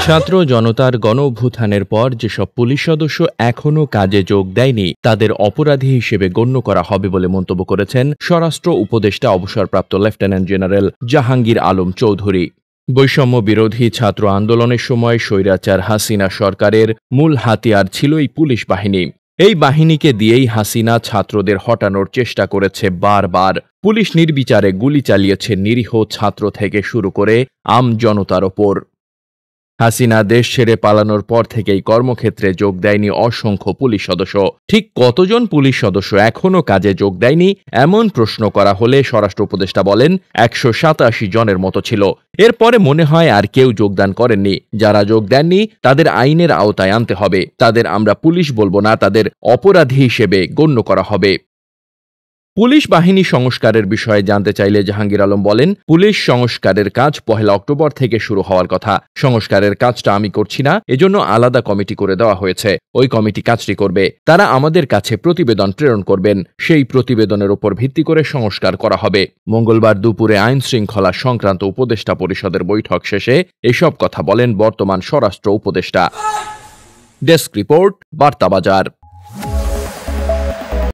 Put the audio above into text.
ছাত্র জনতার গণঅভ্যুত্থানের পর যেসব পুলিশ সদস্য এখনও কাজে যোগ দেয়নি তাদের অপরাধী হিসেবে গণ্য করা হবে বলে মন্তব্য করেছেন স্বরাষ্ট্র উপদেষ্টা অবসরপ্রাপ্ত লেফটেন্যান্ট জেনারেল জাহাঙ্গীর আলম চৌধুরী। বৈষম্য বিরোধী ছাত্র আন্দোলনের সময় স্বৈরাচার হাসিনা সরকারের মূল হাতিয়ার ছিল এই পুলিশ বাহিনী। এই বাহিনীকে দিয়েই হাসিনা ছাত্রদের হটানোর চেষ্টা করেছে বারবার। পুলিশ নির্বিচারে গুলি চালিয়েছে নিরীহ ছাত্র থেকে শুরু করে আম জনতার ওপর। হাসিনা দেশ ছেড়ে পালানোর পর থেকেই কর্মক্ষেত্রে যোগ দেয়নি অসংখ্য পুলিশ সদস্য। ঠিক কতজন পুলিশ সদস্য এখনও কাজে যোগ দেয়নি এমন প্রশ্ন করা হলে স্বরাষ্ট্র উপদেষ্টা বলেন 187 জনের মতো ছিল। এরপরে মনে হয় আর কেউ যোগদান করেননি। যারা যোগ দেননি তাদের আইনের আওতায় আনতে হবে। তাদের আমরা পুলিশ বলবো না, তাদের অপরাধী হিসেবে গণ্য করা হবে। পুলিশ বাহিনী সংস্কারের বিষয়ে জানতে চাইলে জাহাঙ্গীর আলম বলেন, পুলিশ সংস্কারের কাজ 1 অক্টোবর থেকে শুরু হওয়ার কথা। সংস্কারের কাজটা আমি করছি না, এজন্য আলাদা কমিটি করে দেওয়া হয়েছে। ওই কমিটি কাজটি করবে। তারা আমাদের কাছে প্রতিবেদন প্রেরণ করবেন। সেই প্রতিবেদনের উপর ভিত্তি করে সংস্কার করা হবে। মঙ্গলবার দুপুরে আইন শৃঙ্খলা সংক্রান্ত উপদেষ্টা পরিষদের বৈঠক শেষে এসব কথা বলেন বর্তমান স্বরাষ্ট্র উপদেষ্টা। Desk report, বার্তাবাজার।